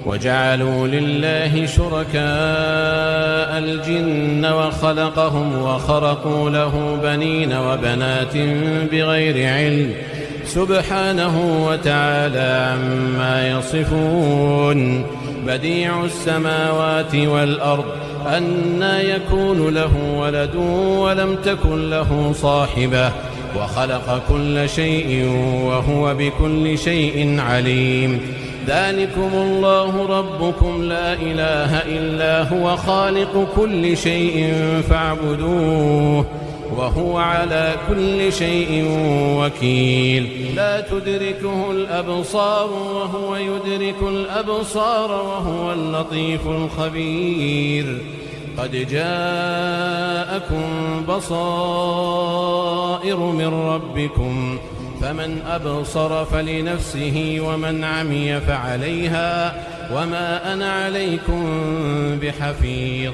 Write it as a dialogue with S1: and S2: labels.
S1: وجعلوا لله شركاء الجن وخلقهم وخرقوا له بنين وبنات بغير علم سبحانه وتعالى عما يصفون. بديع السماوات والأرض أنى يكون له ولد ولم تكن له صاحبة وخلق كل شيء وهو بكل شيء عليم. ذلكم الله ربكم لا إله إلا هو خالق كل شيء فاعبدوه وهو على كل شيء وكيل. لا تدركه الأبصار وهو يدرك الأبصار وهو اللطيف الخبير. قد جاءكم بصائر من ربكم فمن أبصر فلنفسه ومن عمي فعليها وما أنا عليكم بحفيظ.